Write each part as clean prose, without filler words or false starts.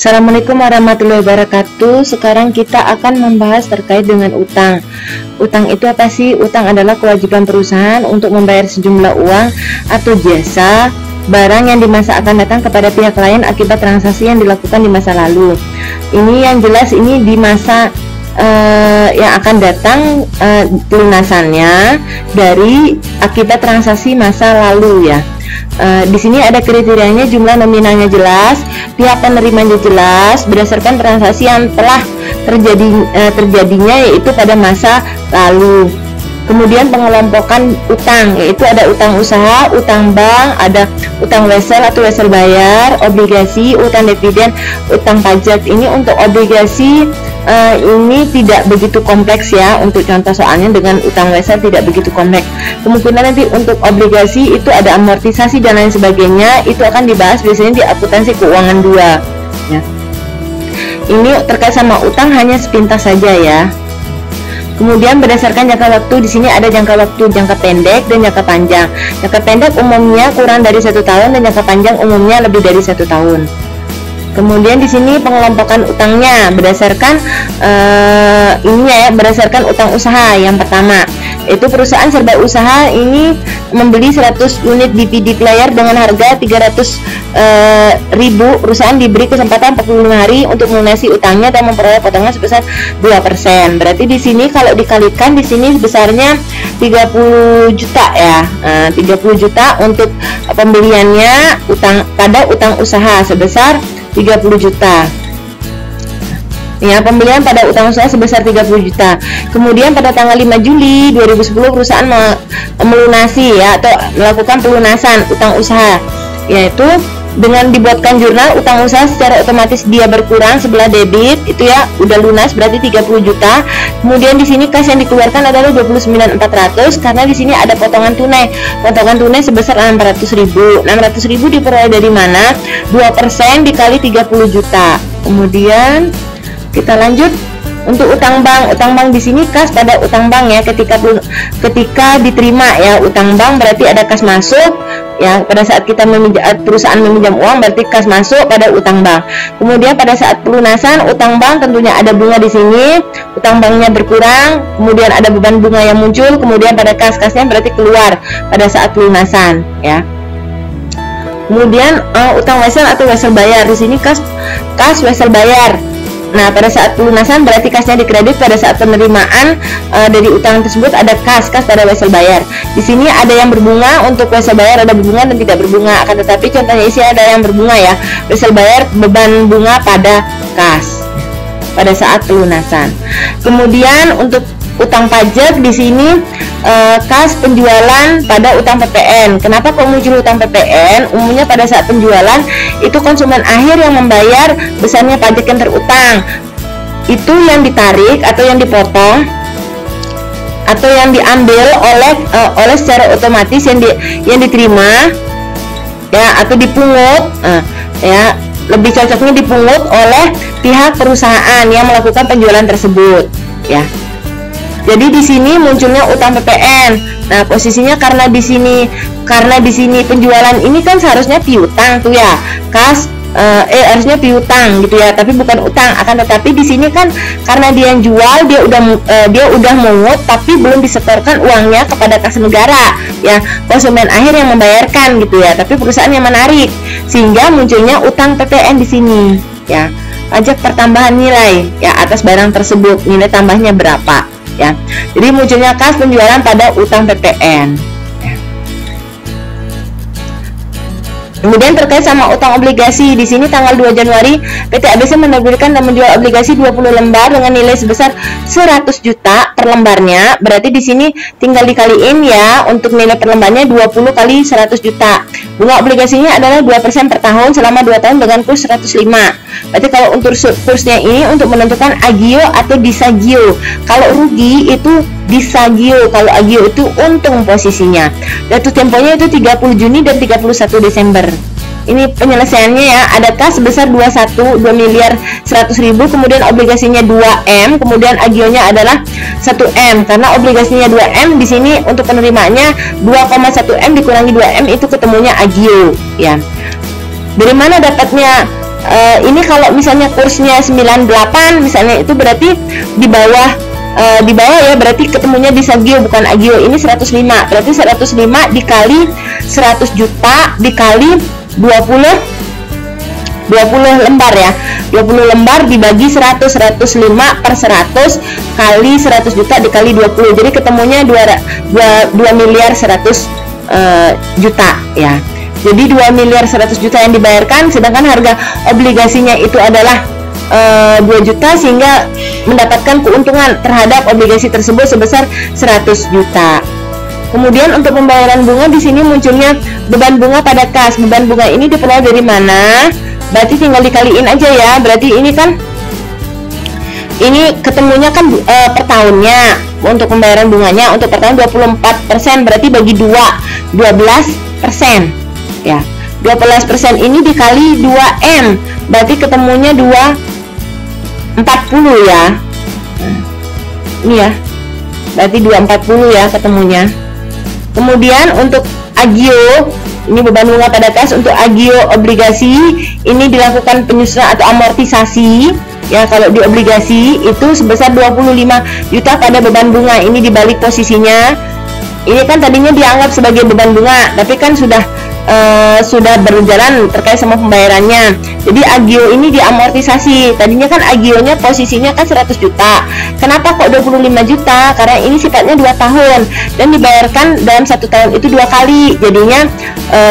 Assalamualaikum warahmatullahi wabarakatuh. Sekarang kita akan membahas terkait dengan utang. Utang itu apa sih? Utang adalah kewajiban perusahaan untuk membayar sejumlah uang atau jasa barang yang di masa akan datang kepada pihak lain akibat transaksi yang dilakukan di masa lalu. Ini yang jelas ini di masa yang akan datang, pelunasannya dari akibat transaksi masa lalu ya. Di sini ada kriterianya, jumlah nominalnya jelas, pihak penerimanya jelas berdasarkan transaksi yang telah terjadinya yaitu pada masa lalu. Kemudian pengelompokan utang, yaitu ada utang usaha, utang bank, ada utang wesel atau wesel bayar, obligasi, utang dividen, utang pajak. Ini untuk obligasi ini tidak begitu kompleks ya, untuk contoh soalnya dengan utang wesel tidak begitu kompleks. Kemungkinan nanti untuk obligasi itu ada amortisasi dan lain sebagainya, itu akan dibahas biasanya di akuntansi keuangan 2 ya. Ini terkait sama utang hanya sepintas saja ya. Kemudian berdasarkan jangka waktu, di sini ada jangka waktu jangka pendek dan jangka panjang. Jangka pendek umumnya kurang dari 1 tahun dan jangka panjang umumnya lebih dari 1 tahun. Kemudian di sini pengelompokan utangnya berdasarkan berdasarkan utang usaha. Yang pertama, itu perusahaan serba usaha ini membeli 100 unit DVD player dengan harga 300.000. Perusahaan diberi kesempatan 45 hari untuk melunasi utangnya dan memperoleh potongan sebesar 2%. Berarti di sini kalau dikalikan di sini besarnya 30 juta ya. 30 juta untuk pembeliannya pada utang usaha sebesar 30 juta. Ya, pembelian pada utang usaha sebesar 30 juta. Kemudian pada tanggal 5 Juli 2010 perusahaan melunasi ya atau melakukan pelunasan utang usaha, yaitu dengan dibuatkan jurnal utang usaha secara otomatis dia berkurang sebelah debit itu ya, udah lunas berarti 30 juta. Kemudian di sini kas yang dikeluarkan adalah 29.400 karena di sini ada potongan tunai. Potongan tunai sebesar 600.000. 600.000 diperoleh dari mana? 2% dikali 30 juta. Kemudian kita lanjut untuk utang bank. Utang bank di sini kas pada utang bank ya, ketika diterima ya utang bank berarti ada kas masuk ya, pada saat kita perusahaan meminjam uang berarti kas masuk pada utang bank. Kemudian pada saat pelunasan utang bank tentunya ada bunga di sini, utang banknya berkurang, kemudian ada beban bunga yang muncul, kemudian pada kas-kasnya berarti keluar pada saat pelunasan ya. Kemudian utang wesel atau wesel bayar, di sini kas wesel bayar. Nah, pada saat pelunasan berarti kasnya dikredit, pada saat penerimaan dari utang tersebut ada kas pada wesel bayar. Di sini ada yang berbunga, untuk wesel bayar ada berbunga dan tidak berbunga. Akan tetapi contohnya isi ada yang berbunga ya. Wesel bayar beban bunga pada kas pada saat pelunasan. Kemudian untuk utang pajak di sini kas penjualan pada utang PPN. Kenapa kok muncul utang PPN? Umumnya pada saat penjualan itu konsumen akhir yang membayar besarnya pajak yang terutang. Itu yang ditarik atau yang dipotong atau yang diambil oleh secara otomatis yang diterima ya, atau dipungut ya, lebih cocoknya dipungut oleh pihak perusahaan yang melakukan penjualan tersebut ya. Jadi di sini munculnya utang PPN. Nah, posisinya karena di sini penjualan ini kan seharusnya piutang tuh ya. Harusnya piutang gitu ya, tapi bukan utang. Akan tetapi di sini kan karena dia yang jual, dia udah mungut tapi belum disetorkan uangnya kepada kas negara ya. Konsumen akhir yang membayarkan gitu ya, tapi perusahaan yang menarik. Sehingga munculnya utang PPN di sini ya. Pajak pertambahan nilai ya atas barang tersebut, nilai tambahnya berapa ya. Jadi munculnya kas penjualan pada utang PPN ya. Kemudian terkait sama utang obligasi, di sini tanggal 2 Januari PT ABC menerbitkan dan menjual obligasi 20 lembar dengan nilai sebesar 100 juta per lembarnya. Berarti di sini tinggal dikaliin ya, untuk nilai per lembarnya 20 kali 100 juta. Bunga obligasinya adalah 2% per tahun selama 2 tahun dengan kurs 105. Berarti kalau untuk kursnya ini untuk menentukan agio atau disagio. Kalau rugi itu disagio, kalau agio itu untung posisinya. Jatuh temponya itu 30 Juni dan 31 Desember. Ini penyelesaiannya ya, ada kas sebesar 2.100.000, kemudian obligasinya 2M, kemudian agionya adalah 1M. Karena obligasinya 2M, di sini untuk penerimaannya 2,1M dikurangi 2M itu ketemunya agio ya. Dari mana dapatnya Ini kalau misalnya kursnya 98 misalnya, itu berarti di bawah ya, berarti ketemunya di Sagio bukan Agio. Ini 105, berarti 105 dikali 100 juta dikali 20 lembar ya, 20 lembar dibagi 100, 105 per 100 kali 100 juta dikali 20, jadi ketemunya 2 miliar 100 juta ya. Jadi 2 miliar 100 juta yang dibayarkan, sedangkan harga obligasinya itu adalah 2 juta, sehingga mendapatkan keuntungan terhadap obligasi tersebut sebesar 100 juta. Kemudian untuk pembayaran bunga di sini munculnya beban bunga pada kas. Beban bunga ini diperoleh dari mana? Berarti tinggal dikaliin aja ya. Berarti ini kan, ini ketemunya kan per tahunnya. Untuk pembayaran bunganya untuk per tahun 24%, berarti bagi 2 12%. Ya, 12% ini dikali 2M, berarti ketemunya 240 ya. Ini ya, berarti 240 ya ketemunya. Kemudian untuk agio, ini beban bunga pada kas. Untuk agio obligasi ini dilakukan penyusunan atau amortisasi ya. Kalau di obligasi itu sebesar 25 juta pada beban bunga. Ini dibalik posisinya. Ini kan tadinya dianggap sebagai beban bunga, tapi kan sudah berjalan terkait sama pembayarannya. Jadi agio ini diamortisasi. Tadinya kan agionya posisinya kan 100 juta. Kenapa kok 25 juta? Karena ini sifatnya 2 tahun dan dibayarkan dalam 1 tahun itu 2 kali. Jadinya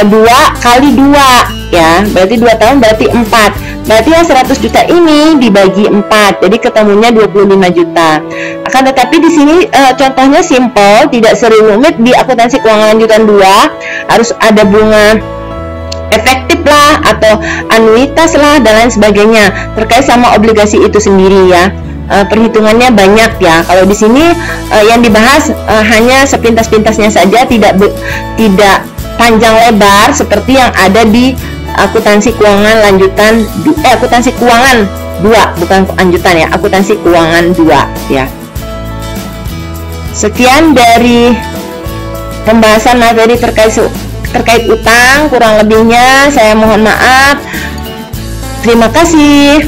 2 kali 2 ya. Berarti 2 tahun berarti 4. Berarti yang 100 juta ini dibagi 4. Jadi ketemunya 25 juta. Akan tetapi di sini contohnya simple, tidak sering rumit. Di akuntansi keuangan lanjutan 2 harus ada bunga efektif lah atau anuitas lah dan lain sebagainya terkait sama obligasi itu sendiri ya. Perhitungannya banyak ya. Kalau di sini yang dibahas hanya sepintas-pintasnya saja, tidak panjang lebar seperti yang ada di akuntansi keuangan lanjutan akuntansi keuangan 2, bukan lanjutan ya, akuntansi keuangan 2 ya. Sekian dari pembahasan materi terkait utang, kurang lebihnya saya mohon maaf. Terima kasih.